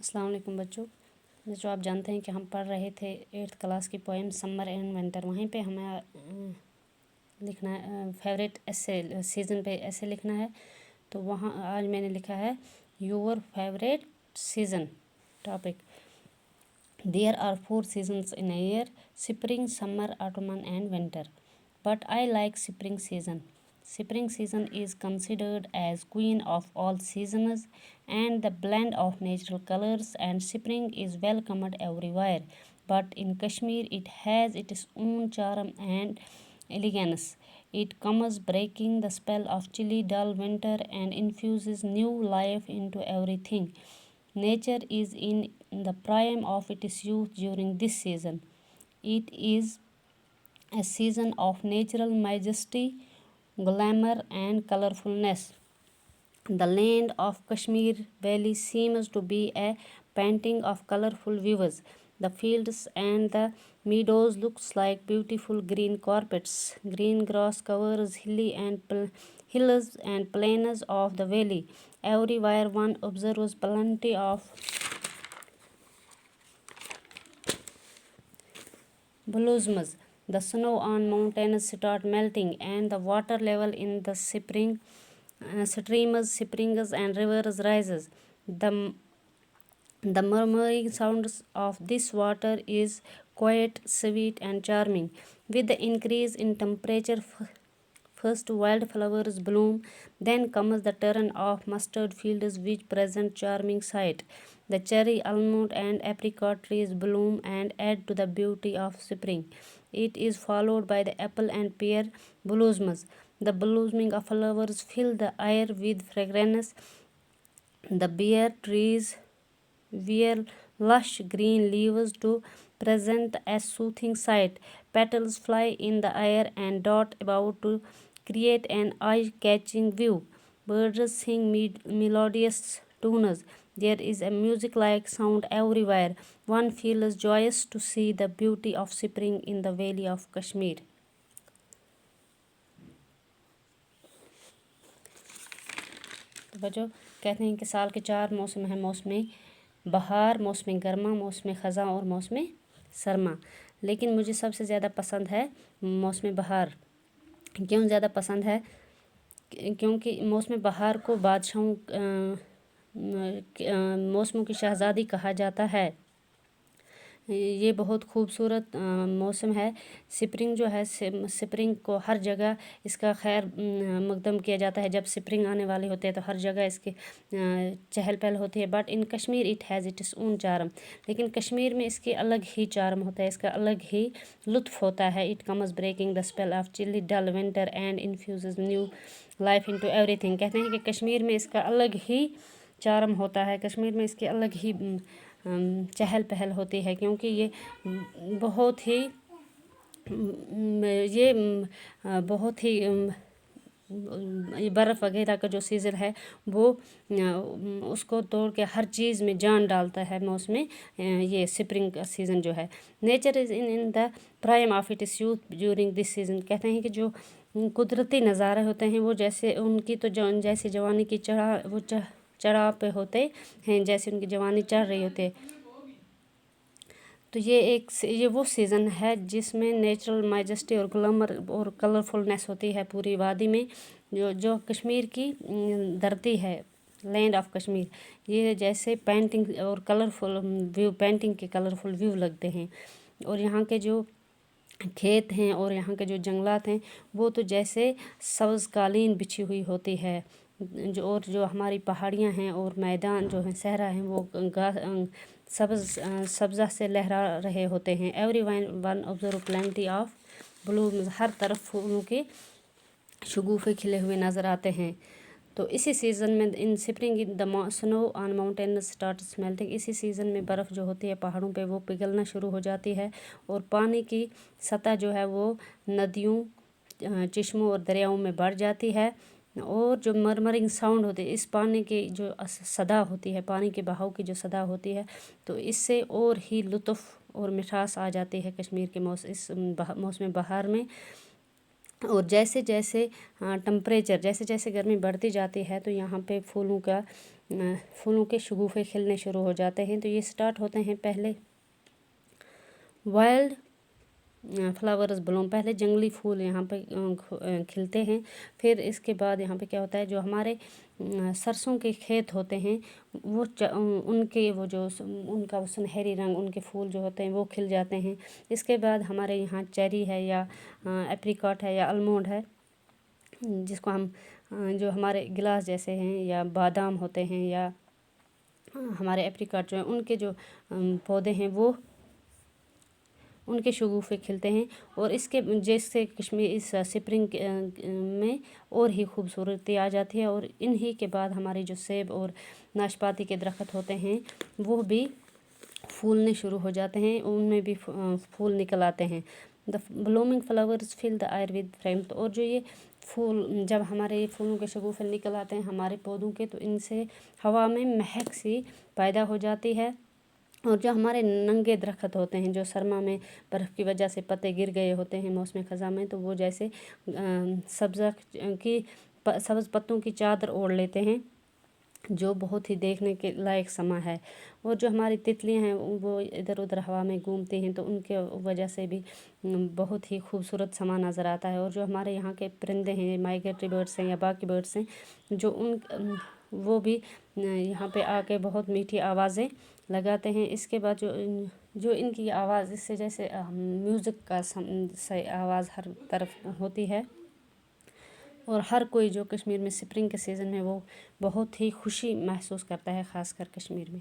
السلام علیکم بچوں. جو آپ جانتے ہیں کہ ہم پڑھ رہے تھے 8th کلاس کی پوئم سمر اینڈ ونٹر. وہیں پہ ہمیں لکھنا ہے فیوریٹ ایسے سیزن پہ ایسے لکھنا ہے. تو وہاں آج میں نے لکھا ہے your favourite season topic. There are 4 seasons in a year: spring, summer, autumn and winter. But I like spring season. Spring season is considered as queen of all seasons and the blend of natural colors, and spring is welcomed everywhere. But in Kashmir it has its own charm and elegance. It comes breaking the spell of chilly dull winter and infuses new life into everything. Nature is in the prime of its youth during this season. It is a season of natural majesty, glamour and colorfulness. The land of Kashmir Valley seems to be a painting of colorful views. The fields and the meadows looks like beautiful green carpets. Green grass covers hills and plains of the valley. Everywhere one observes plenty of blossoms. The snow on mountains start melting, and the water level in the streams, springs, and rivers rises. The murmuring sounds of this water is quiet, sweet, and charming. With the increase in temperature, first wildflowers bloom, then comes the turn of mustard fields which present charming sight. The cherry, almond and apricot trees bloom and add to the beauty of spring. It is followed by the apple and pear blossoms. The blossoming of flowers fill the air with fragrance. The bare trees wear lush green leaves to present a soothing sight. Petals fly in the air and dot about to create an eye-catching view. Birds sing melodious tunes. There is a music-like sound everywhere. One feels joyous to see the beauty of spring in the valley of Kashmir. بچوں کہتے ہیں کہ سال کے 4 موسم ہیں: موسم بہار، موسم گرما، موسم خزاں اور موسم سرما. لیکن مجھے سب سے زیادہ پسند ہے موسم بہار. کیوں زیادہ پسند ہے؟ کیونکہ موسم بہار کو موسموں کی شہزادی کہا جاتا ہے. یہ بہت خوبصورت موسم ہے. سپرنگ جو ہے، سپرنگ کو ہر جگہ اس کا خیر مقدم کیا جاتا ہے. جب سپرنگ آنے والے ہوتے ہیں تو ہر جگہ اس کے چہل پہل ہوتی ہے. But in Kashmir it has its own charm. لیکن کشمیر میں اس کے الگ ہی چارم ہوتا ہے، اس کا الگ ہی لطف ہوتا ہے. It comes breaking the spell of chilly dull winter and infuses new life into everything. کہتے ہیں کہ کشمیر میں اس کا الگ ہی چارم ہوتا ہے، کشمیر میں اس کی الگ ہی چہل پہل ہوتی ہے، کیونکہ یہ بہت ہی برف وغیرہ کا جو سیزن ہے وہ اس کو توڑ کے ہر چیز میں جان ڈالتا ہے. موسم یہ سپرنگ کا سیزن جو ہے. Nature is in the prime of its youth during this season. کہتے ہیں کہ جو قدرتی نظارے ہوتے ہیں وہ جیسے ان کی تو جیسے جوانی کی چڑھاؤ پہ ہوتے ہیں، جیسے ان کی جوانی چڑھ رہی ہوتی ہے. تو یہ وہ سیزن ہے جس میں نیچرل مائجسٹی اور گلیمر اور کلرفلنس ہوتی ہے پوری وادی میں. جو کشمیر کی دھرتی ہے، لینڈ آف کشمیر، یہ جیسے پینٹنگ اور کلرفل ویو، پینٹنگ کے کلرفل ویو لگتے ہیں. اور یہاں کے جو کھیت ہیں اور یہاں کے جو جنگلات ہیں وہ تو جیسے سبز قالین بچھی ہوئی ہوتی ہے. جو ہماری پہاڑیاں ہیں اور میدان جو ہیں صحرا ہیں وہ سبزہ سے لہرا رہے ہوتے ہیں. Everyone observe plenty of blooms. ہر طرف پھولوں کے شگوفے کھلے ہوئے نظر آتے ہیں. تو اسی سیزن میں ان سپرنگ دا سنو آن ماؤنٹینز اسٹارٹس میلٹنگ. اسی سیزن میں برف جو ہوتی ہے پہاڑوں پہ وہ پگھلنا شروع ہو جاتی ہے اور پانی کی سطح جو ہے وہ ندیوں، چشموں اور دریاؤں میں بڑھ جاتی ہے. اور جو مرمرنگ ساؤنڈ ہوتی ہے، اس پانی کی جو صدا ہوتی ہے، پانی کے بہاؤ کی جو صدا ہوتی ہے، تو اس سے اور ہی لطف اور مٹھاس آ جاتی ہے کشمیر کے اس موسم بہار میں. اور جیسے جیسے ٹمپریچر، جیسے جیسے گرمی بڑھتی جاتی ہے تو یہاں پہ پھولوں کا پھولوں کے شگوفے کھلنے شروع ہو جاتے ہیں۔ تو یہ سٹارٹ ہوتے ہیں پہلے وائلڈ فلاورز بلوم، پہلے جنگلی پھول یہاں پہ کھلتے ہیں۔ پھر اس کے بعد یہاں پہ کیا ہوتا ہے، جو ہمارے سرسوں کے کھیت ہوتے ہیں وہ ان کے وہ جو ان کا سنہری رنگ، ان کے پھول جو ہوتے ہیں وہ کھل جاتے ہیں۔ اس کے بعد ہمارے یہاں چیری ہے یا اپریکاٹ ہے یا المونڈ ہے، جس کو ہم جو ہمارے گلاس جیسے ہیں یا بادام ہوتے ہیں یا ہمارے اپریکاٹ جو ہیں، ان کے جو پودے ہیں وہ ان کے شگوفے کھلتے ہیں۔ اور اس کے جیسے کشمیر اس سپرنگ میں اور ہی خوبصورتی آ جاتی ہے۔ اور انہی کے بعد ہمارے جو سیب اور ناشپاتی کے درخت ہوتے ہیں وہ بھی پھولنے شروع ہو جاتے ہیں، ان میں بھی پھول نکل آتے ہیں۔ The blooming flowers fill the air with fragrance, اور جو یہ پھول جب ہمارے پھولوں کے شگوفے نکل آتے ہیں ہمارے پودوں کے، تو ان سے ہوا میں مہک سی پیدا ہو جاتی ہے۔ اور جو ہمارے ننگے درخت ہوتے ہیں جو سرما میں برف کی وجہ سے پتے گر گئے ہوتے ہیں موسم خزاں میں، تو وہ جیسے سبز پتوں کی چادر اوڑھ لیتے ہیں، جو بہت ہی دیکھنے کے لائق سما ہے۔ اور جو ہماری تتلیاں ہیں وہ ادھر ادھر ہوا میں گھومتی ہیں، تو ان کے وجہ سے بھی بہت ہی خوبصورت سما نظر آتا ہے۔ اور جو ہمارے یہاں کے پرندے ہیں، مائگریٹری برڈس ہیں یا باقی برڈس ہیں، جو وہ بھی یہاں پہ آ کے بہت میٹھی آوازیں لگاتے ہیں۔ اس کے بعد جو ان کی آواز اس سے جیسے میوزک کا آواز ہر طرف ہوتی ہے، اور ہر کوئی جو کشمیر میں سپرنگ کے سیزن میں وہ بہت ہی خوشی محسوس کرتا ہے، خاص کر کشمیر میں۔